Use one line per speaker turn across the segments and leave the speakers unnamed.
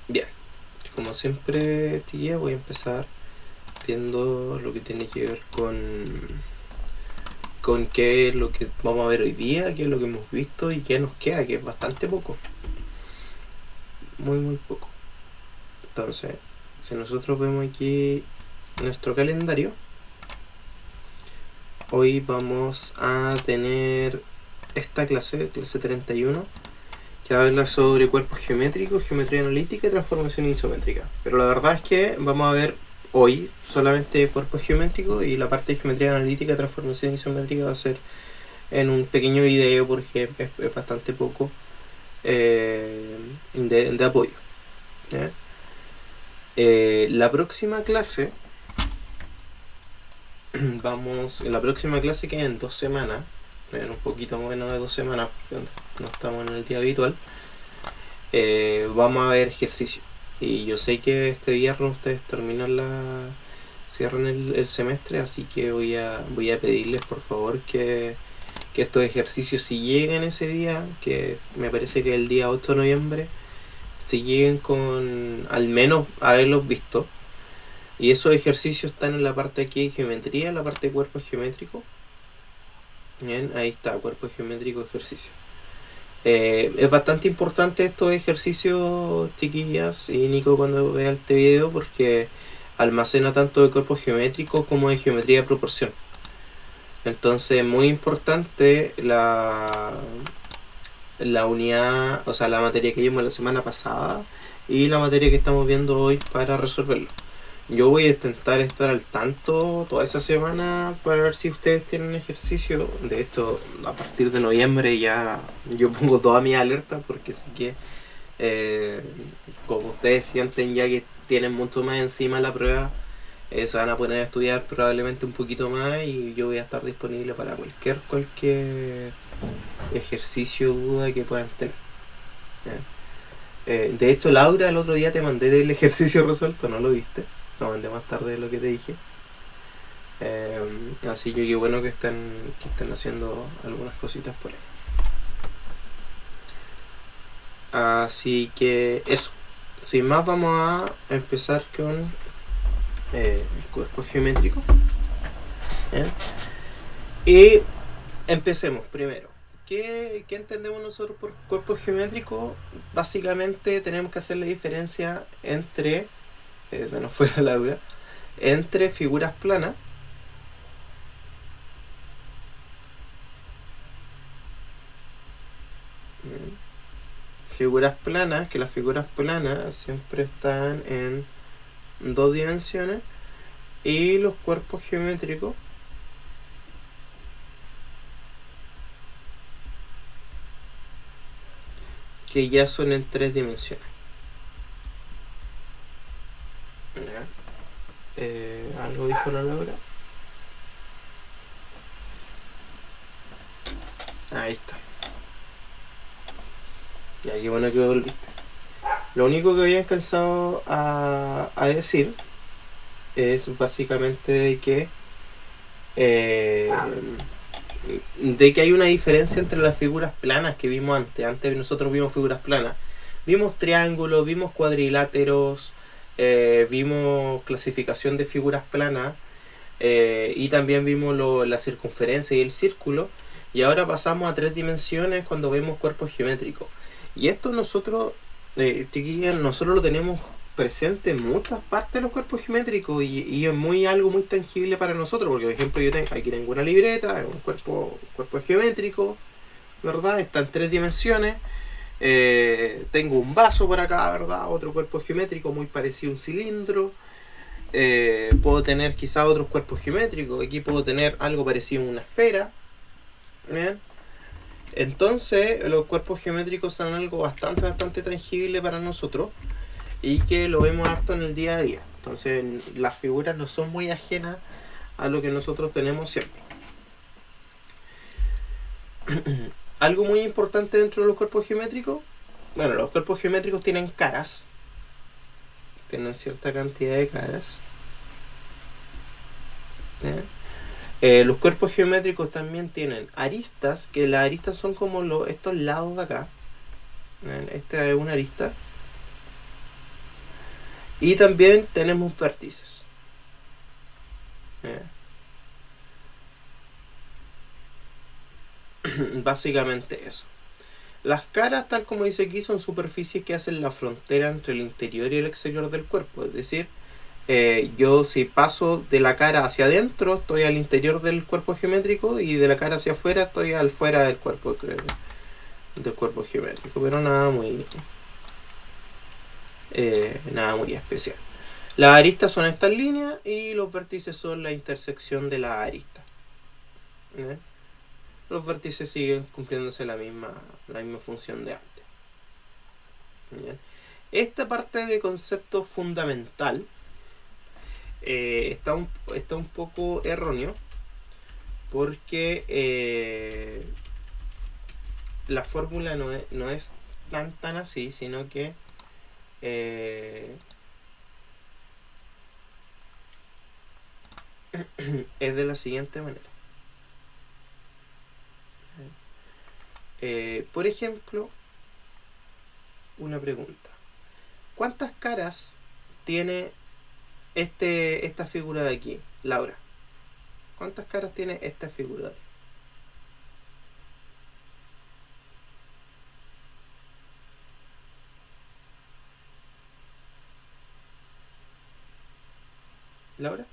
Bien, como siempre, tía, voy a empezar viendo lo que tiene que ver con qué es lo que vamos a ver hoy día, qué es lo que hemos visto y qué nos queda, que es bastante poco, muy muy poco. Entonces, si nosotros vemos aquí nuestro calendario, hoy vamos a tener esta clase 31, que va a hablar sobre cuerpos geométricos, geometría analítica y transformación isométrica. Pero la verdad es que vamos a ver hoy solamente cuerpos geométricos, y la parte de geometría analítica y transformación isométrica va a ser en un pequeño video porque es bastante poco de apoyo. ¿Ya? La próxima clase, la próxima clase que en 2 semanas, en un poquito menos de 2 semanas, porque no estamos en el día habitual, vamos a ver ejercicio. Y yo sé que este viernes ustedes cierran el semestre, así que voy a pedirles por favor que estos ejercicios, si llegan ese día, que me parece que el día 8 de noviembre, si lleguen con al menos haberlos visto. Y esos ejercicios están en la parte aquí de geometría, en la parte de cuerpo geométrico. Bien, ahí está, cuerpo geométrico, ejercicio. Es bastante importante estos ejercicios, chiquillas y Nico, cuando vea este video, porque almacena tanto de cuerpo geométrico como de geometría de proporción. Entonces, muy importante la unidad, o sea, la materia que vimos la semana pasada y la materia que estamos viendo hoy para resolverlo. Yo voy a intentar estar al tanto toda esa semana para ver si ustedes tienen ejercicio. De hecho, a partir de noviembre ya yo pongo toda mi alerta, porque sé que eh, como ustedes sienten ya que tienen mucho más encima la prueba, se van a poner a estudiar probablemente un poquito más, y yo voy a estar disponible para cualquier ejercicio o duda que puedan tener. De hecho, Laura, el otro día te mandé el ejercicio resuelto, ¿no lo viste? Lo mandé más tarde de lo que te dije. Así que qué bueno que estén haciendo algunas cositas por ahí. Así que eso. Sin más, vamos a empezar con cuerpo geométrico. ¿Eh? Y empecemos primero. ¿Qué entendemos nosotros por cuerpo geométrico? Básicamente tenemos que hacer la diferencia entre, se nos fue la Laura, entre figuras planas figuras planas, que las figuras planas siempre están en 2 dimensiones, y los cuerpos geométricos, que ya son en 3 dimensiones. ¿Algo dijo la Laura? Ahí está. Ya, qué bueno que volviste. Lo único que había alcanzado a decir es básicamente de que hay una diferencia entre las figuras planas que vimos antes. Antes nosotros vimos figuras planas. Vimos triángulos, vimos cuadriláteros, vimos clasificación de figuras planas, y también vimos la circunferencia y el círculo. Y ahora pasamos a 3 dimensiones cuando vemos cuerpos geométricos. Y esto nosotros, chiquillas, nosotros lo tenemos presente en muchas partes de los cuerpos geométricos, y es algo muy tangible para nosotros, porque por ejemplo aquí tengo una libreta, un cuerpo geométrico, ¿verdad? Está en 3 dimensiones. Tengo un vaso por acá, ¿verdad? Otro cuerpo geométrico muy parecido a un cilindro. Puedo tener quizá otros cuerpos geométricos. Aquí puedo tener algo parecido a una esfera. ¿Bien? Entonces, los cuerpos geométricos son algo bastante tangible para nosotros, y que lo vemos harto en el día a día. Entonces, las figuras no son muy ajenas a lo que nosotros tenemos siempre. Algo muy importante dentro de los cuerpos geométricos, bueno, los cuerpos geométricos tienen caras, tienen cierta cantidad de caras. Los cuerpos geométricos también tienen aristas, que las aristas son como estos lados de acá. Esta es una arista. Y también tenemos vértices. Básicamente eso. Las caras, tal como dice aquí, son superficies que hacen la frontera entre el interior y el exterior del cuerpo. Es decir, yo si paso de la cara hacia adentro, estoy al interior del cuerpo geométrico, y de la cara hacia afuera, estoy al fuera del cuerpo geométrico. Pero nada muy especial. Las aristas son estas líneas y los vértices son la intersección de las aristas. Los vértices siguen cumpliéndose la misma función de antes. ¿Bien? Esta parte de concepto fundamental está un poco erróneo, porque la fórmula no es tan así, sino que es de la siguiente manera. Por ejemplo, una pregunta. ¿Cuántas caras tiene esta figura de aquí, Laura? ¿Cuántas caras tiene esta figura de aquí? ¿Laura?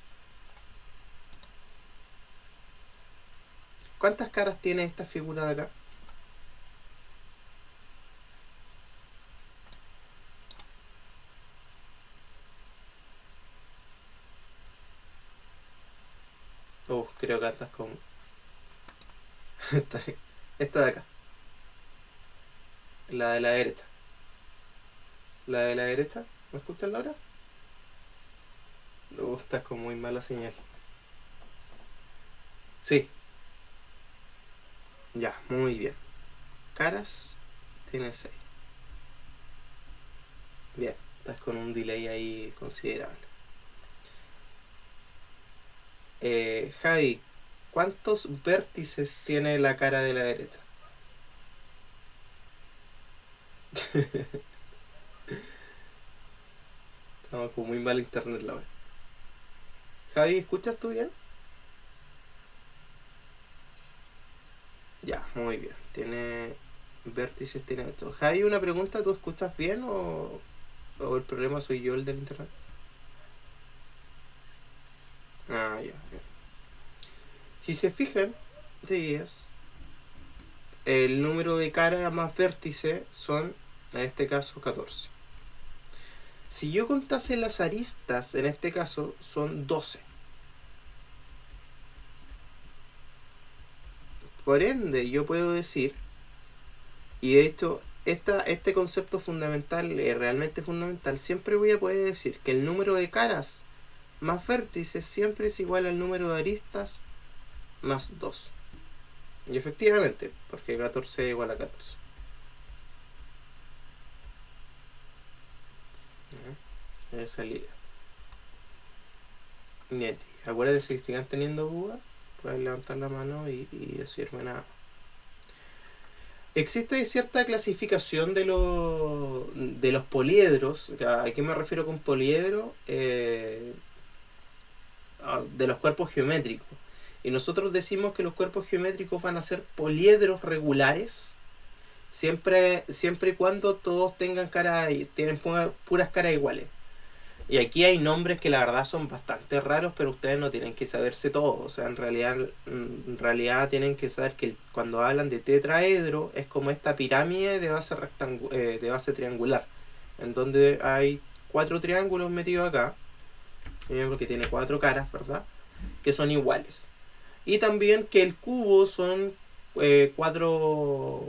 ¿Cuántas caras tiene esta figura de acá? Creo que estás con... esta de acá. La de la derecha. La de la derecha. ¿Me escuchas, Laura? Estás con muy mala señal. Sí. Ya, muy bien. Caras tiene 6. Bien, estás con un delay ahí considerable. Javi, ¿cuántos vértices tiene la cara de la derecha? Estamos con muy mal internet, Laura. Javi, ¿escuchas tú bien? Ya, muy bien. Tiene vértices, tiene esto. Javi, una pregunta, ¿tú escuchas bien o el problema soy yo, el del internet? Ah, ya, bien. Si se fijan, el número de caras más vértices son, en este caso, 14. Si yo contase las aristas, en este caso, son 12. Por ende, yo puedo decir, y de hecho, este concepto fundamental, realmente fundamental, siempre voy a poder decir que el número de caras más vértices siempre es igual al número de aristas más 2. Y efectivamente, porque 14 es igual a 14. Esa es la idea. Nieti, acuérdate, si sigan teniendo dudas, pueden levantar la mano y decirme nada. Existe cierta clasificación de los poliedros. ¿A qué me refiero con poliedro? De los cuerpos geométricos. Y nosotros decimos que los cuerpos geométricos van a ser poliedros regulares siempre y cuando todos tengan tienen puras caras iguales. Y aquí hay nombres que la verdad son bastante raros, pero ustedes no tienen que saberse todo. O sea, en realidad tienen que saber que cuando hablan de tetraedro es como esta pirámide de base triangular, en donde hay 4 triángulos metidos acá, porque tiene 4 caras, ¿verdad? Que son iguales. Y también que el cubo son 4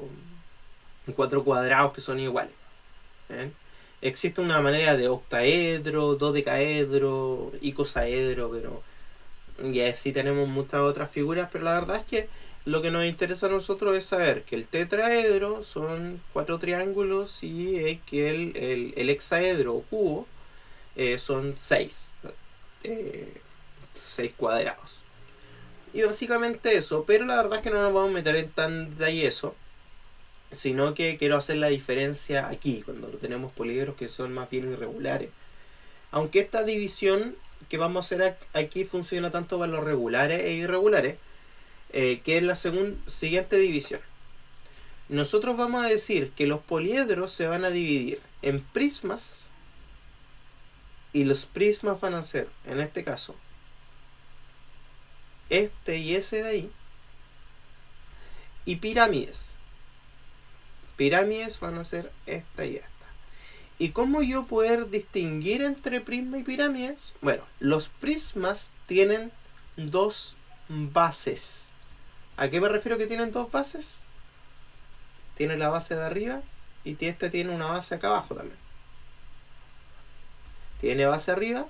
cuadrados que son iguales. ¿Ven? Existe una manera de octaedro, dodecaedro, icosaedro, pero y así tenemos muchas otras figuras, pero la verdad es que lo que nos interesa a nosotros es saber que el tetraedro son 4 triángulos y que el hexaedro o cubo son 6 cuadrados. Y básicamente eso, pero la verdad es que no nos vamos a meter en tan detalle eso, sino que quiero hacer la diferencia aquí, cuando tenemos políedros que son más bien irregulares. Aunque esta división que vamos a hacer aquí funciona tanto para los regulares e irregulares, que es la siguiente división. Nosotros vamos a decir que los poliedros se van a dividir en prismas, y los prismas van a ser, en este caso, este y ese de ahí, y pirámides. Pirámides van a ser esta y esta. ¿Y cómo yo poder distinguir entre prisma y pirámides? Bueno, los prismas tienen dos bases. ¿A qué me refiero que tienen dos bases? Tiene la base de arriba y este tiene una base acá abajo también. Tiene base arriba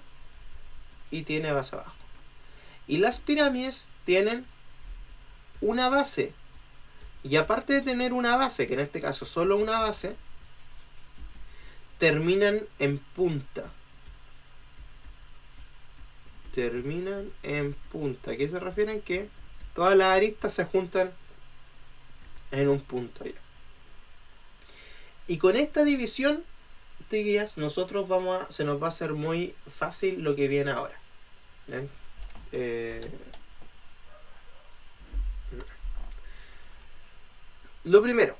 y tiene base abajo. Y las pirámides tienen una base. Y aparte de tener una base, que en este caso solo una base, terminan en punta. Terminan en punta. ¿A qué se refieren? Que todas las aristas se juntan en un punto ya. Y con esta división, guías, nosotros se nos va a hacer muy fácil lo que viene ahora. Lo primero,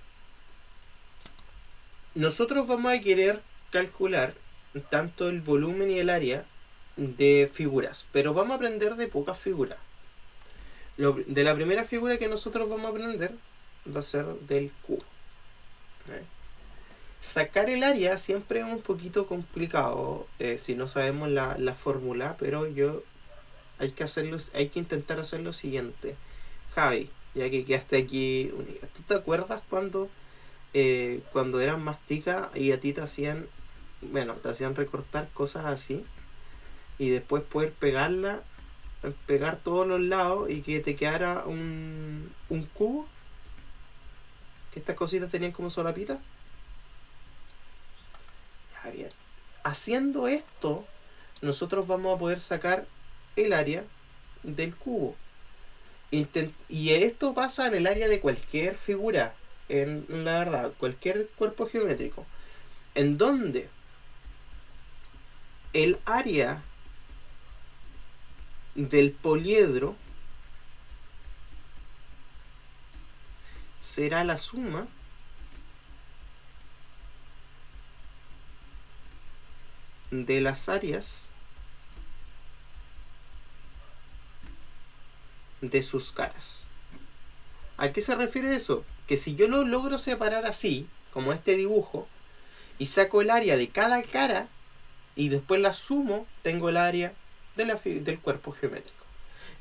nosotros vamos a querer calcular tanto el volumen y el área de figuras, pero vamos a aprender de pocas figuras. De la primera figura que nosotros vamos a aprender va a ser del cubo. Sacar el área siempre es un poquito complicado si no sabemos la fórmula, pero hay que intentar hacer lo siguiente. Javi, ya que quedaste aquí, ¿tú te acuerdas cuando eras más tica y a ti te hacían recortar cosas así y después poder pegar todos los lados y que te quedara un cubo? Que estas cositas tenían como solapitas. Ya, bien. Haciendo esto, nosotros vamos a poder sacar el área del cubo. Y esto pasa en el área de cualquier figura, en la verdad, cualquier cuerpo geométrico, en donde el área del poliedro será la suma de las áreas de sus caras. ¿A qué se refiere eso? Que si yo lo logro separar así, como este dibujo, y saco el área de cada cara y después la sumo, tengo el área del cuerpo geométrico.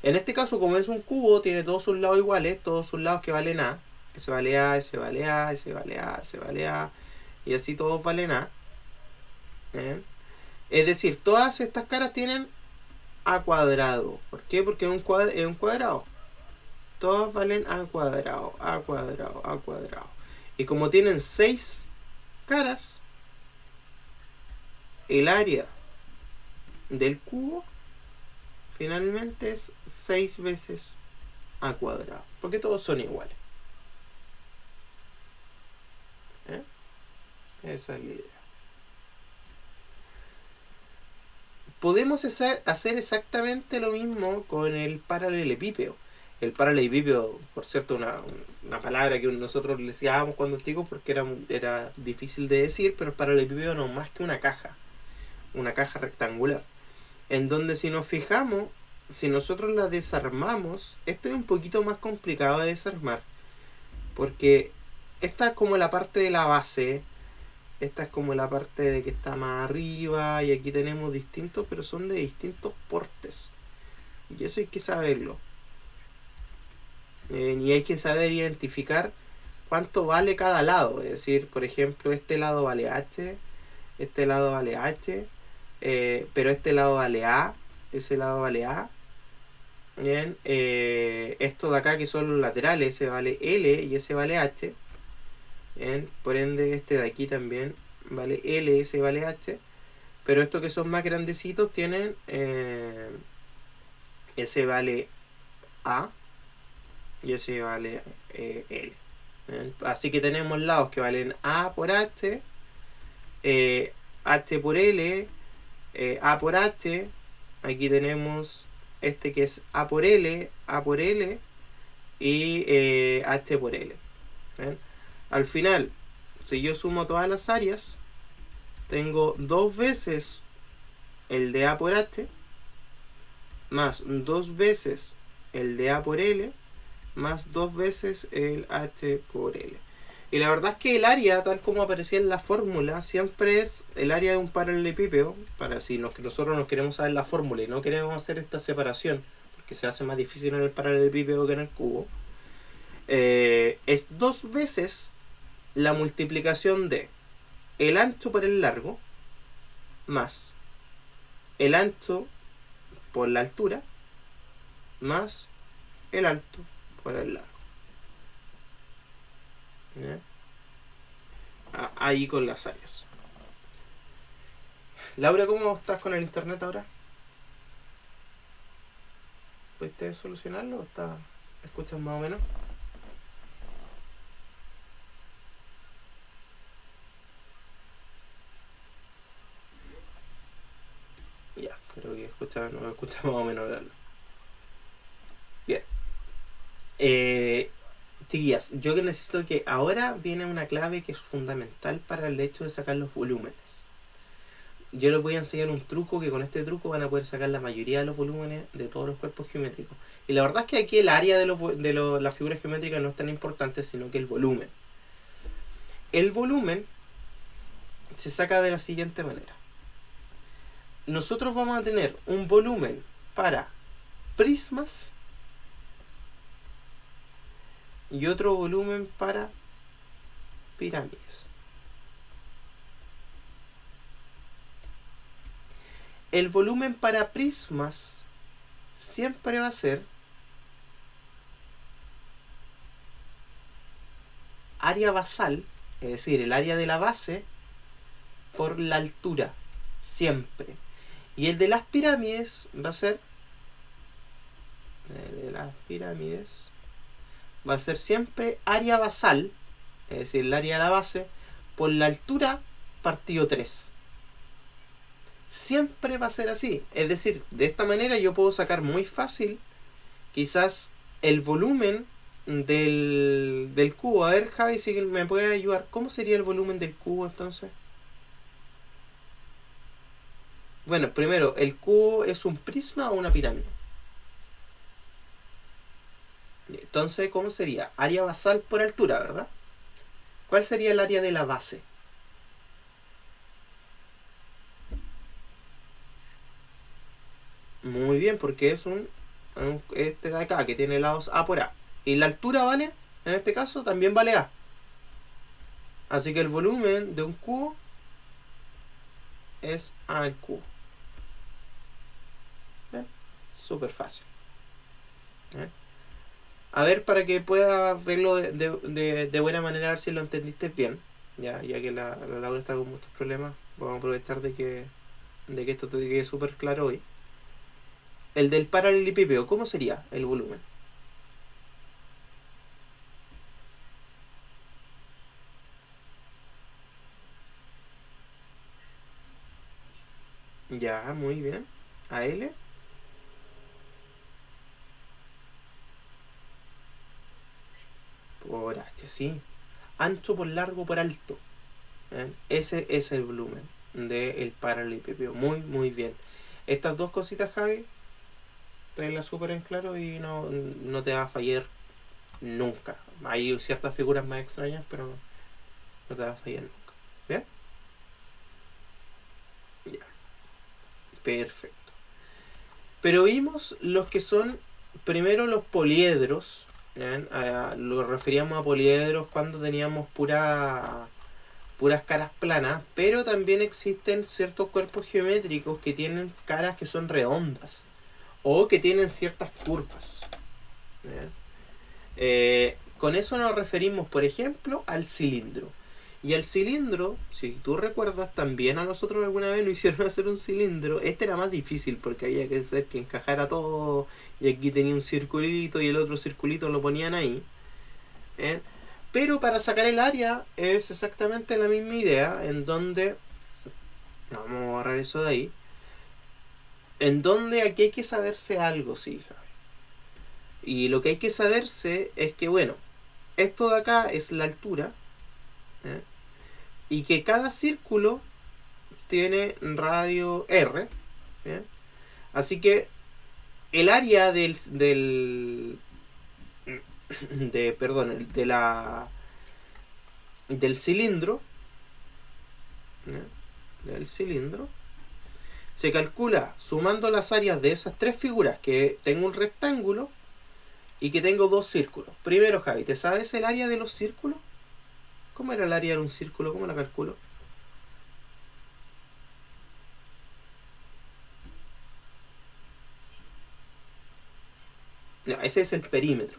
En este caso, como es un cubo, tiene todos sus lados iguales, todos sus lados que valen A. Ese vale A, ese vale A, ese vale A, ese vale A, y así todos valen A. Es decir, todas estas caras tienen A cuadrado. ¿Por qué? Porque es un cuadrado. Todos valen A cuadrado, A cuadrado, A cuadrado. Y como tienen 6 caras, el área del cubo finalmente es 6 veces A cuadrado. Porque todos son iguales. Esa es la idea. Podemos hacer exactamente lo mismo con el paralelepípedo. El paralelepípedo, por cierto, una palabra que nosotros le decíamos cuando chicos porque era difícil de decir, pero el paralelepípedo no es más que una caja rectangular, en donde si nos fijamos, si nosotros la desarmamos, esto es un poquito más complicado de desarmar, porque esta es como la parte de la base, esta es como la parte de que está más arriba, y aquí tenemos distintos, pero son de distintos portes, y eso hay que saberlo. Y hay que saber identificar cuánto vale cada lado. Es decir, por ejemplo, este lado vale H, este lado vale H, pero este lado vale A, ese lado vale A. Bien, esto de acá que son los laterales, ese vale L y ese vale H. Bien, por ende este de aquí también vale L, ese vale H. Pero estos que son más grandecitos tienen ese vale A y ese vale L. Así que tenemos lados que valen A por H, H por L, A por H, aquí tenemos este que es A por L y H por L. ¿Ven? Al final, si yo sumo todas las áreas, tengo 2 veces el de A por H, más 2 veces el de A por L, más 2 veces el H por L. Y la verdad es que el área, tal como aparecía en la fórmula, siempre es el área de un paralelepípedo. Para si nosotros nos queremos saber la fórmula y no queremos hacer esta separación, porque se hace más difícil en el paralelepípedo que en el cubo, es 2 veces la multiplicación de el ancho por el largo más el ancho por la altura más el alto por el largo. ¿Ya? Ahí con las áreas. Laura, ¿cómo estás con el internet ahora? ¿Pudiste solucionarlo o escuchas más o menos? Ya, creo que no me escuchas más o menos hablarlo. Bien. Tías, yo que necesito que ahora viene una clave que es fundamental para el hecho de sacar los volúmenes. Yo les voy a enseñar un truco que con este truco van a poder sacar la mayoría de los volúmenes de todos los cuerpos geométricos. Y la verdad es que aquí el área de las figuras geométricas no es tan importante, sino que el volumen. El volumen se saca de la siguiente manera. Nosotros vamos a tener un volumen para prismas y otro volumen para pirámides. El volumen para prismas siempre va a ser área basal, es decir, el área de la base por la altura, siempre. Y el de las pirámides va a ser siempre área basal, es decir, el área de la base por la altura partido 3. Siempre va a ser así. Es decir, de esta manera yo puedo sacar muy fácil quizás el volumen del cubo. A ver, Javi, si me puede ayudar. ¿Cómo sería el volumen del cubo entonces? Bueno, primero, ¿el cubo es un prisma o una pirámide? Entonces, ¿cómo sería? Área basal por altura, ¿verdad? ¿Cuál sería el área de la base? Muy bien, porque es este de acá, que tiene lados A por A. Y la altura vale, en este caso, también vale A. Así que el volumen de un cubo es A al cubo. ¿Ven? Súper fácil. A ver, para que puedas verlo de buena manera, a ver si lo entendiste bien. Ya que la Laura está con muchos problemas, vamos a aprovechar de que esto te quede súper claro hoy. El del paralelepípedo, ¿cómo sería el volumen? Ya, muy bien. A L por H, sí. Ancho por largo por alto. Ese es el volumen del paralelepípedo. Muy, muy bien. Estas dos cositas, Javi, traerlas súper en claro y no te va a fallar nunca. Hay ciertas figuras más extrañas, pero no te va a fallar nunca. ¿Bien? Ya. Perfecto. Pero vimos los que son primero los poliedros. Lo referíamos a poliedros cuando teníamos puras caras planas, pero también existen ciertos cuerpos geométricos que tienen caras que son redondas o que tienen ciertas curvas. Con eso nos referimos, por ejemplo, al cilindro. Y el cilindro, si tú recuerdas, también a nosotros alguna vez nos hicieron hacer un cilindro. Este era más difícil porque había que hacer que encajara todo. Y aquí tenía un circulito y el otro circulito lo ponían ahí. Pero para sacar el área es exactamente la misma idea. En donde, vamos a borrar eso de ahí. En donde aquí hay que saberse algo, sí, Javi. Y lo que hay que saberse es que, bueno, esto de acá es la altura, ¿eh? Y que cada círculo tiene radio R, ¿bien? Así que el área de la del cilindro, ¿eh? Del cilindro se calcula sumando las áreas de esas tres figuras, que tengo un rectángulo y que tengo dos círculos. Primero, Javi, ¿te sabes el área de los círculos? ¿Cómo era el área de un círculo? ¿Cómo la calculo? No, ese es el perímetro.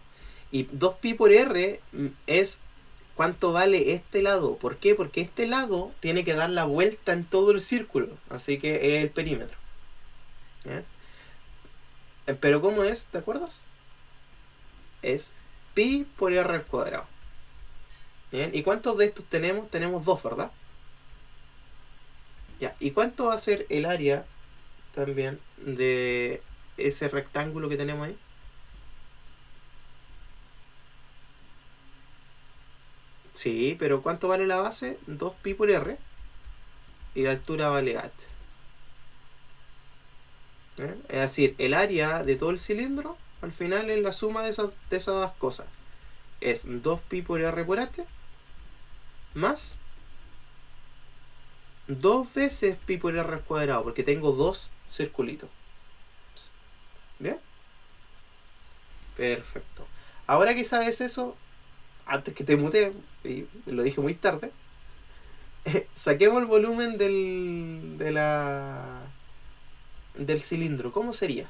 Y 2pi por r es cuánto vale este lado. ¿Por qué? Porque este lado tiene que dar la vuelta en todo el círculo. Así que es el perímetro. ¿Eh? Pero ¿cómo es? ¿Te acuerdas? Es pi por r al cuadrado. ¿Bien? ¿Y cuántos de estos tenemos? Tenemos dos, ¿verdad? Ya. ¿Y cuánto va a ser el área también de ese rectángulo que tenemos ahí? Sí, pero ¿cuánto vale la base? 2pi por r. Y la altura vale h. Es decir, el área de todo el cilindro al final es la suma de esas cosas. Es 2pi por r por h más 2 veces pi por r al cuadrado, porque tengo dos circulitos. ¿Bien? Perfecto. Ahora que sabes eso, antes que te mutee, y lo dije muy tarde, saquemos el volumen del cilindro. ¿Cómo sería?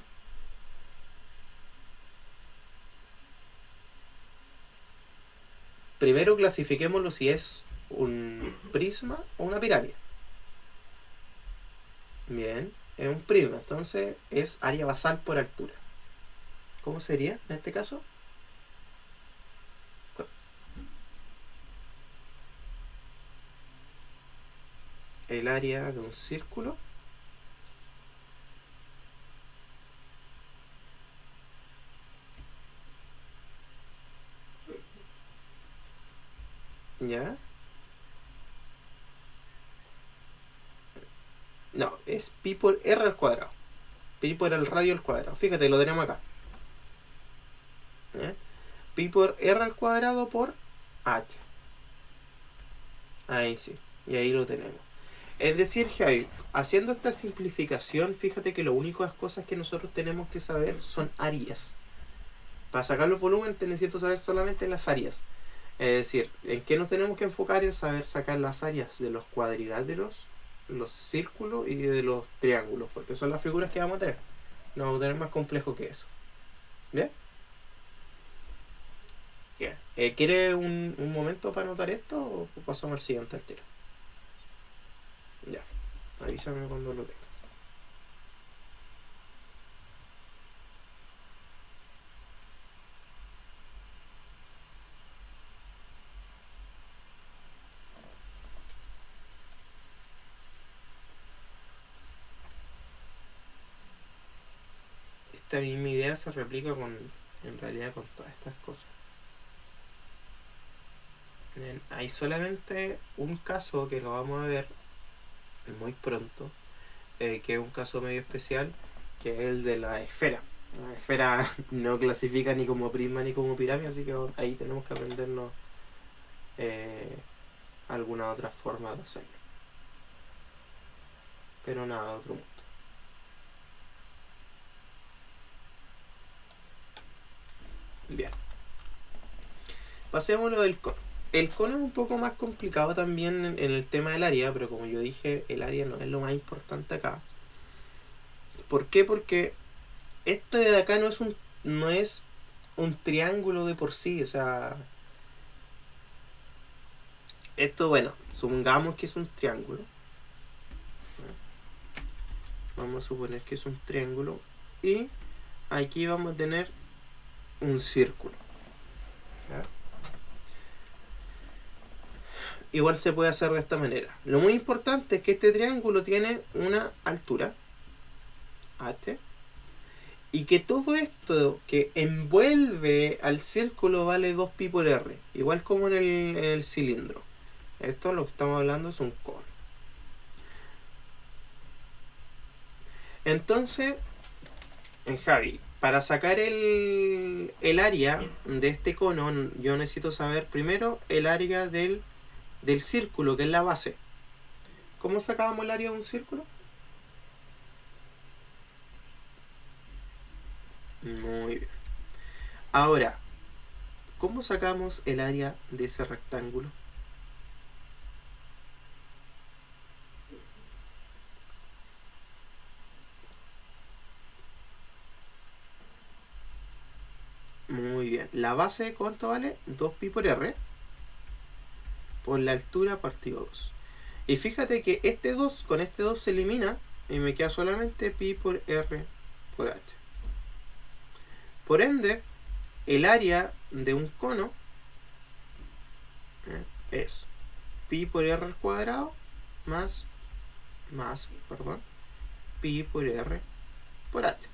Primero clasifiquémoslo si es un prisma o una pirámide. Bien, es un prisma, entonces es área basal por altura. ¿Cómo sería en este caso? El área de un círculo ¿ya? No, es pi por r al cuadrado. Pi por el radio al cuadrado. Fíjate, lo tenemos acá. ¿Ya? Pi por r al cuadrado por h. Ahí sí. Y ahí lo tenemos. Es decir, Javi, haciendo esta simplificación, fíjate que las únicas cosas que nosotros tenemos que saber son áreas. Para sacar los volúmenes necesito saber solamente las áreas. Es decir, ¿en qué nos tenemos que enfocar? En saber sacar las áreas de los cuadriláteros, los círculos y de los triángulos, porque son las figuras que vamos a tener. No vamos a tener más complejo que eso. ¿Bien? Bien. ¿Quiere un momento para anotar esto o pasamos al siguiente al tiro? Ya. Avísame cuando lo tenga. Esta misma idea se replica en realidad con todas estas cosas. Bien, hay solamente un caso que lo vamos a ver muy pronto, que es un caso medio especial, que es el de la esfera. La esfera no clasifica ni como prisma ni como pirámide, así que ahí tenemos que aprendernos eh, alguna otra forma de hacerlo. Pero nada, otro mundo. Bien. Pasémoslo del cono. El cono es un poco más complicado también en el tema del área, pero como yo dije, el área no es lo más importante acá. ¿Por qué? Porque esto de acá no es un triángulo de por sí, o sea, esto, bueno, supongamos que es un triángulo. Vamos a suponer que es un triángulo y aquí vamos a tener un círculo. ¿Ya? Igual se puede hacer de esta manera. Lo muy importante es que este triángulo tiene una altura H. Y que todo esto que envuelve al círculo vale 2pi por r. Igual como en el cilindro. Esto lo que estamos hablando es un cono. Entonces, Javi, para sacar el área de este cono, yo necesito saber primero el área del círculo, que es la base. ¿Cómo sacábamos el área de un círculo? Muy bien. Ahora, ¿cómo sacamos el área de ese rectángulo? Muy bien. La base, ¿cuánto vale? 2pi por r. Por la altura partido 2. Y fíjate que este 2 con este 2 se elimina y me queda solamente pi por r por h. Por ende, el área de un cono es pi por r al cuadrado más pi por r por h.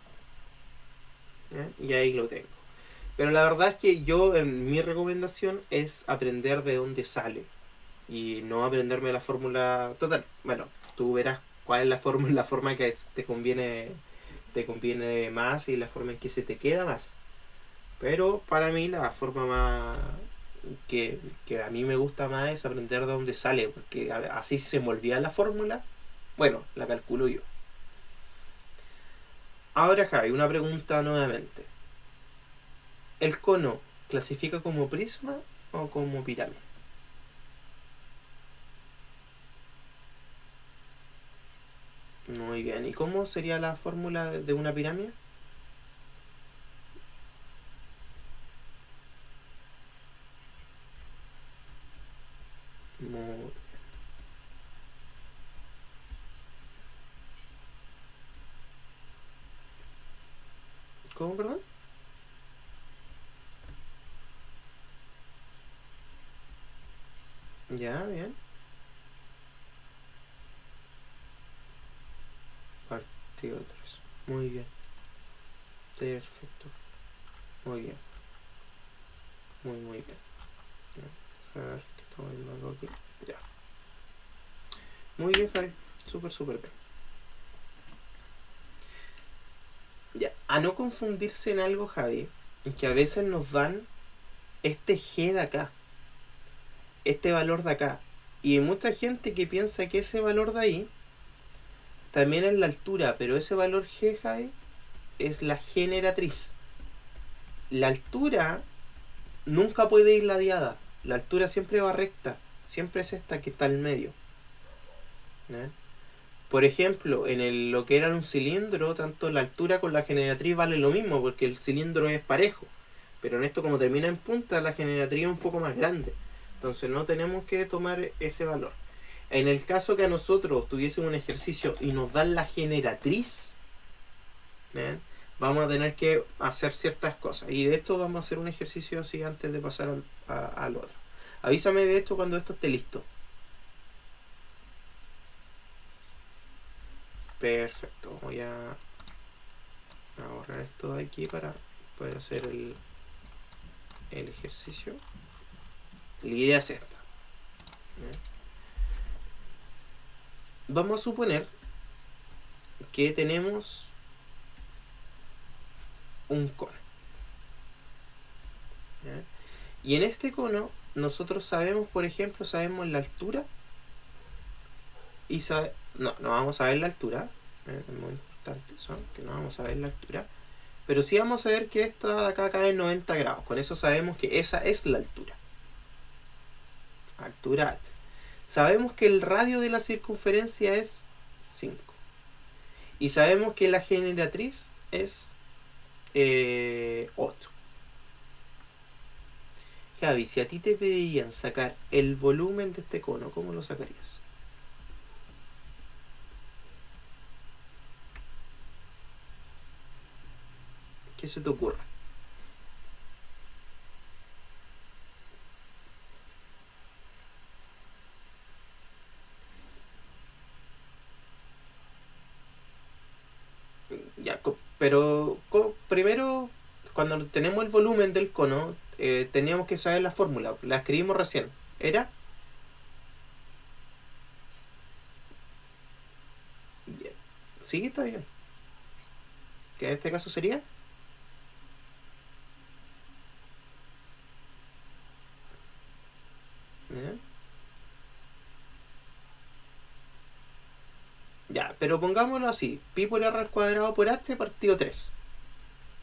Y ahí lo tengo. Pero la verdad es que yo, en mi recomendación es aprender de dónde sale y no aprenderme la fórmula total. Bueno, tú verás cuál es la forma que te conviene más y la forma en que se te queda más. Pero para mí la forma más que a mí me gusta más es aprender de dónde sale, porque así se me olvida la fórmula, bueno, la calculo yo. Ahora, Javi, una pregunta nuevamente. ¿El cono clasifica como prisma o como pirámide? Muy bien. ¿Y cómo sería la fórmula de una pirámide? Muy... ¿Cómo, perdón? Ya, bien. Partido 3. Muy bien. Perfecto. Muy bien. Muy bien. A ver, ¿qué estamos viendo algo aquí? Ya. Muy bien, Javi. Súper bien. Ya. A no confundirse en algo, Javi, que a veces nos dan este G de acá, este valor de acá. Y hay mucha gente que piensa que ese valor de ahí también es la altura, pero ese valor G, Javi, es la generatriz. La altura nunca puede ir ladeada. La altura siempre va recta. Siempre es esta que está al medio. ¿Eh? Por ejemplo, lo que era un cilindro, tanto la altura con la generatriz vale lo mismo, porque el cilindro es parejo. Pero en esto, como termina en punta, la generatriz es un poco más grande. Entonces no tenemos que tomar ese valor. En el caso que a nosotros tuviésemos un ejercicio y nos dan la generatriz, ¿ven? Vamos a tener que hacer ciertas cosas. Y de esto vamos a hacer un ejercicio así antes de pasar al otro. Avísame de esto cuando esto esté listo. Perfecto. Voy a borrar esto de aquí para poder hacer el ejercicio. La idea es esta. Vamos a suponer que tenemos un cono. ¿Ya? Y en este cono nosotros sabemos, por ejemplo, sabemos la altura y no vamos a ver la altura, es muy importante eso, que no vamos a ver la altura, pero sí vamos a ver que esto de acá cae en 90 grados. Con eso sabemos que esa es la altura. Altura H. Sabemos que el radio de la circunferencia es 5. Y sabemos que la generatriz es 8. Javi, si a ti te pedirían sacar el volumen de este cono, ¿cómo lo sacarías? ¿Qué se te ocurre? Pero primero, cuando tenemos el volumen del cono, teníamos que saber la fórmula. La escribimos recién. ¿Era? Bien. Sí, está bien. Que en este caso sería. ¿Ya? Ya, pero pongámoslo así. Pi por r al cuadrado por h partido 3.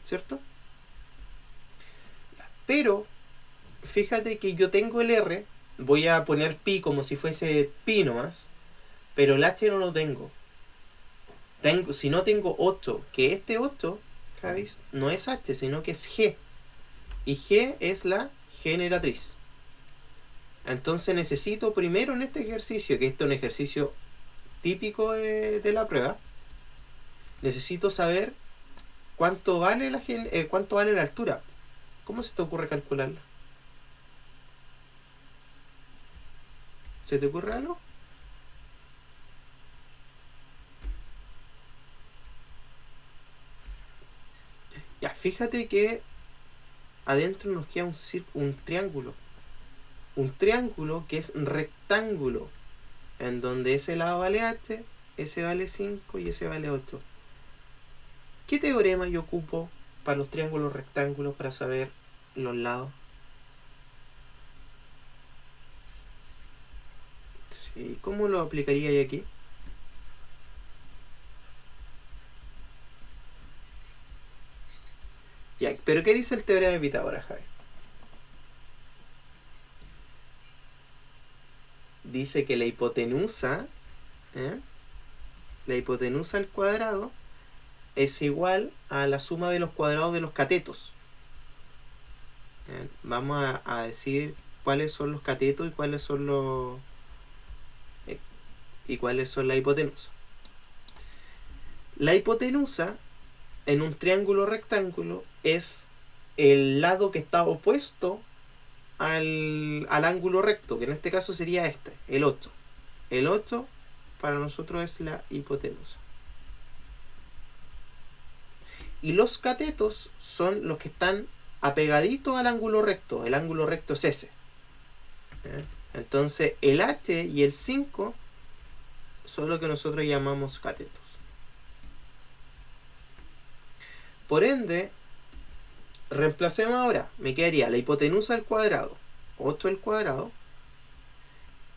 ¿Cierto? Pero, fíjate que yo tengo el r. Voy a poner pi como si fuese pi nomás. Pero el h no lo tengo. Si no tengo 8, que este 8, ¿sabéis? No es h, sino que es g. Y g es la generatriz. Entonces necesito primero en este ejercicio, que este es un ejercicio típico de la prueba, necesito saber cuánto vale cuánto vale la altura. ¿Cómo se te ocurre calcularla? ¿Se te ocurre algo? Ya, fíjate que adentro nos queda un triángulo. Un triángulo que es rectángulo, en donde ese lado vale h, ese vale 5 y ese vale 8. ¿Qué teorema yo ocupo para los triángulos rectángulos para saber los lados? Sí, ¿cómo lo aplicaría yo aquí? Ya, pero ¿qué dice el teorema de Pitágoras, Javi? Dice que ¿eh? la hipotenusa al cuadrado es igual a la suma de los cuadrados de los catetos. Vamos a decir cuáles son los catetos y cuáles son la hipotenusa. La hipotenusa en un triángulo rectángulo es el lado que está opuesto al ángulo recto, que en este caso sería este, el 8. El 8 para nosotros es la hipotenusa. Y los catetos son los que están apegaditos al ángulo recto. El ángulo recto es ese. Entonces el h y el 5 son lo que nosotros llamamos catetos. Por ende, reemplacemos ahora. Me quedaría la hipotenusa al cuadrado, 8 al cuadrado,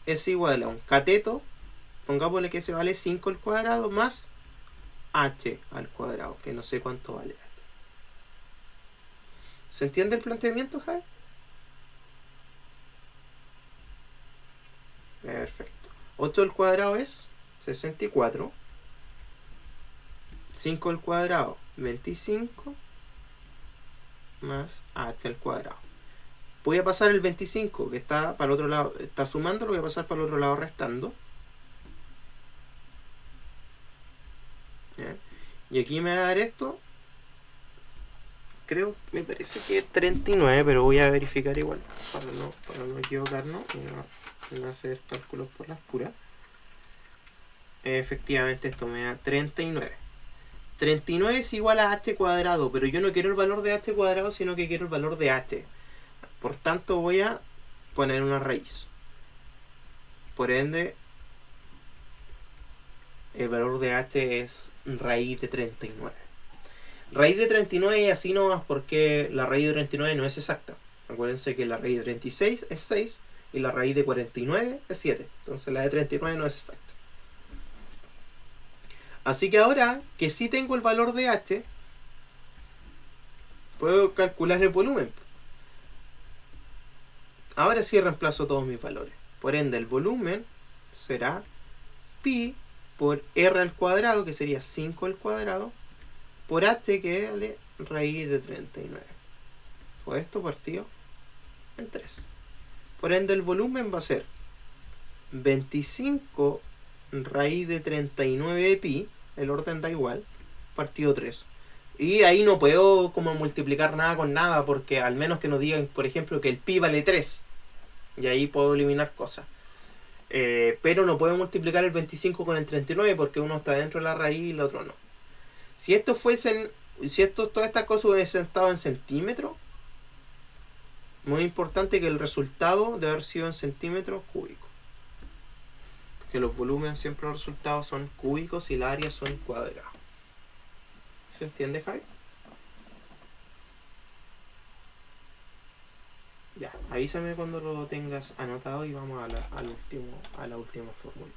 es igual a un cateto, pongámosle que se vale 5 al cuadrado, más h al cuadrado, que no sé cuánto vale. ¿Se entiende el planteamiento, Javi? Perfecto. 8 al cuadrado es 64. 5 al cuadrado, 25. Más h al cuadrado. Voy a pasar el 25, que está para el otro lado, está sumando, lo voy a pasar para el otro lado restando. ¿Ya? Y aquí me va a dar esto. Me parece que es 39, pero voy a verificar igual, para no equivocarnos y no hacer cálculos por las puras. Efectivamente esto me da 39. 39 es igual a h cuadrado, pero yo no quiero el valor de h cuadrado, sino que quiero el valor de h. Por tanto voy a poner una raíz. Por ende, el valor de h es raíz de 39. Raíz de 39 es así nomás porque la raíz de 39 no es exacta. Acuérdense que la raíz de 36 es 6 y la raíz de 49 es 7. Entonces la de 39 no es exacta. Así que ahora que sí tengo el valor de h, puedo calcular el volumen. Ahora sí reemplazo todos mis valores. Por ende, el volumen será pi por r al cuadrado, que sería 5 al cuadrado, por h, que vale raíz de 39. Pues esto partido en 3. Por ende, el volumen va a ser 25 raíz de 39 de pi, el orden da igual, partido 3. Y ahí no puedo como multiplicar nada con nada, porque al menos que nos digan, por ejemplo, que el pi vale 3. Y ahí puedo eliminar cosas. Pero no puedo multiplicar el 25 con el 39 porque uno está dentro de la raíz y el otro no. Si estos fuesen si todas estas cosas hubiesen estado en centímetros, muy importante que el resultado debe haber sido en centímetros cúbicos. Porque los volúmenes siempre los resultados son cúbicos y las áreas son cuadradas. ¿Se entiende, Javi? Ya, avísame cuando lo tengas anotado y vamos a la última fórmula.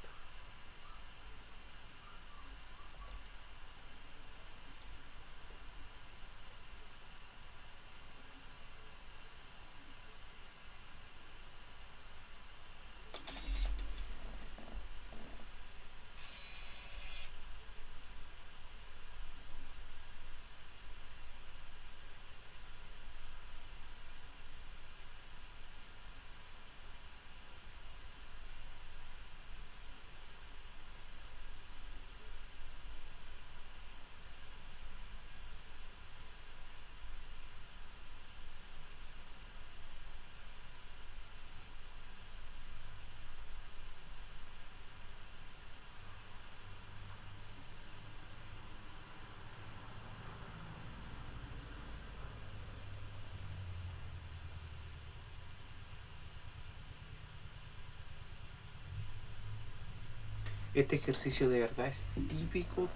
Este ejercicio de verdad es típico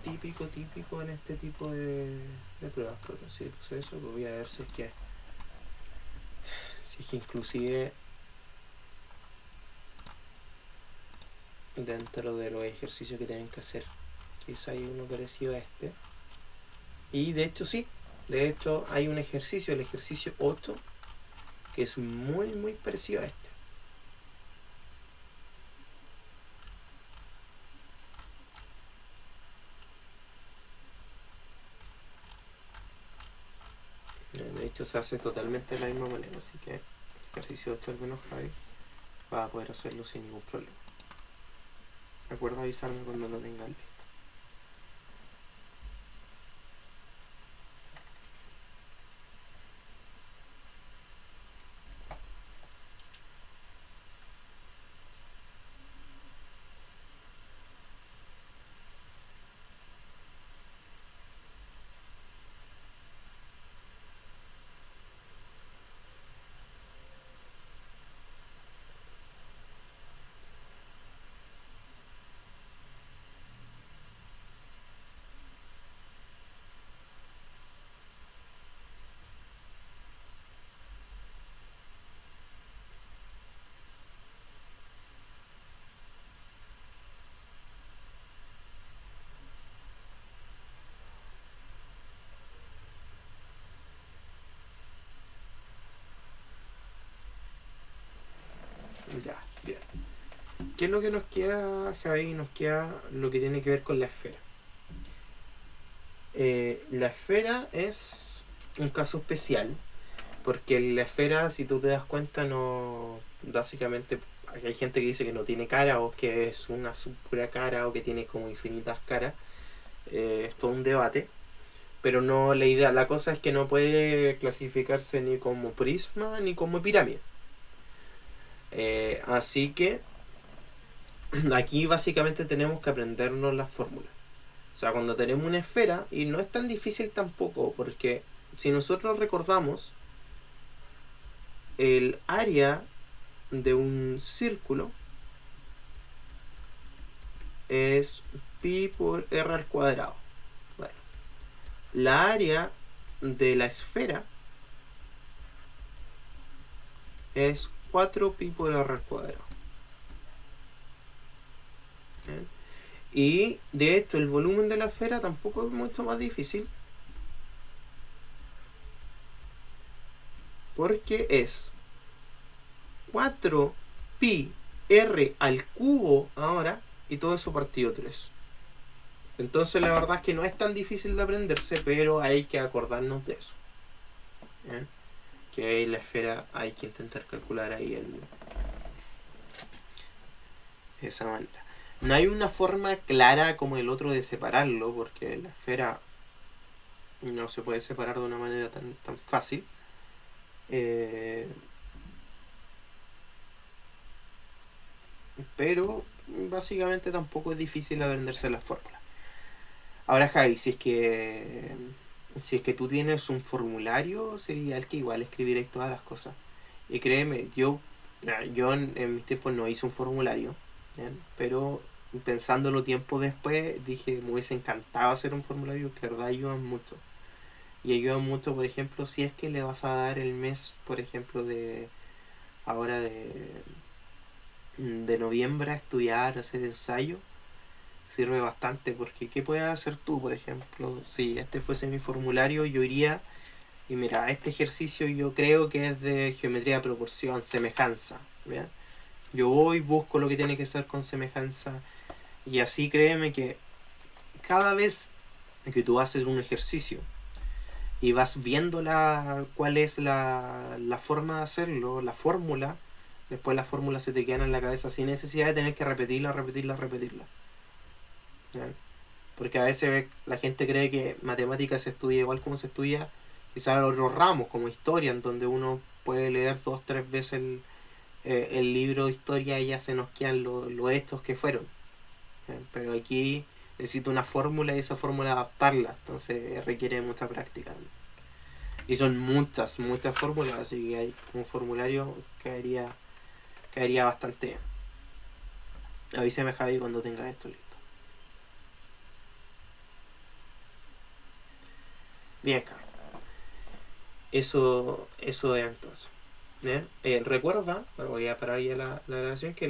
en este tipo de pruebas. Pero si puse eso, lo voy a ver si es que inclusive dentro de los ejercicios que tienen que hacer, quizá hay uno parecido a este. Y de hecho sí, de hecho hay un ejercicio, el ejercicio 8, que es muy parecido a este. De hecho se hace totalmente de la misma manera, así que el ejercicio 8 al menos Javi va a poder hacerlo sin ningún problema. Recuerda avisarme cuando lo tengas listo. Ya, bien. ¿Qué es lo que nos queda, Javi? Nos queda lo que tiene que ver con la esfera. La esfera es un caso especial, porque la esfera, si tú te das cuenta, no. Básicamente, hay gente que dice que no tiene cara, o que es una pura cara, o que tiene como infinitas caras. Es todo un debate. Pero no, la cosa es que no puede clasificarse ni como prisma ni como pirámide. Así que aquí básicamente tenemos que aprendernos las fórmulas. O sea, cuando tenemos una esfera, y no es tan difícil tampoco, porque si nosotros recordamos, el área de un círculo es pi por r al cuadrado. Bueno, la área de la esfera es 4 pi por r al cuadrado. ¿Bien? Y de hecho el volumen de la esfera tampoco es mucho más difícil, porque es 4 pi r al cubo ahora, y todo eso partido 3. Entonces la verdad es que no es tan difícil de aprenderse, pero hay que acordarnos de eso. ¿Bien? Que ahí la esfera hay que intentar calcular ahí de esa manera. No hay una forma clara como el otro de separarlo, porque la esfera no se puede separar de una manera tan fácil. Pero básicamente tampoco es difícil aprenderse las fórmulas. Ahora, Javi, si es que si es que tú tienes un formulario, sería el que igual escribiréis todas las cosas. Y créeme, yo en mis tiempos no hice un formulario, ¿bien? Pero pensándolo tiempo después, dije, me hubiese encantado hacer un formulario que de verdad ayudan mucho. Y ayudan mucho, por ejemplo, si es que le vas a dar el mes, por ejemplo, de ahora de noviembre a estudiar, a hacer ensayo, sirve bastante porque ¿qué puedes hacer tú, por ejemplo? Si este fuese mi formulario, yo iría y mira, este ejercicio yo creo que es de geometría de proporción, semejanza, ¿bien? Yo voy, busco lo que tiene que ser con semejanza y así créeme que cada vez que tú haces un ejercicio y vas viendo cuál es la forma de hacerlo, la fórmula, después las fórmulas se te quedan en la cabeza sin necesidad de tener que repetirla, repetirla, repetirla. ¿Ya? Porque a veces la gente cree que matemáticas se estudia igual como se estudia quizás los ramos, como historia, en donde uno puede leer dos, tres veces el libro de historia y ya se nos quedan los hechos que fueron. Pero aquí necesito una fórmula y esa fórmula adaptarla, entonces requiere mucha práctica. Y son muchas, muchas fórmulas, así que hay un formulario caería bastante bien. Avísame, Javi, cuando tengas esto listo. Bien, Javi. Eso es entonces. ¿Bien? Recuerda, voy a parar ya la grabación, que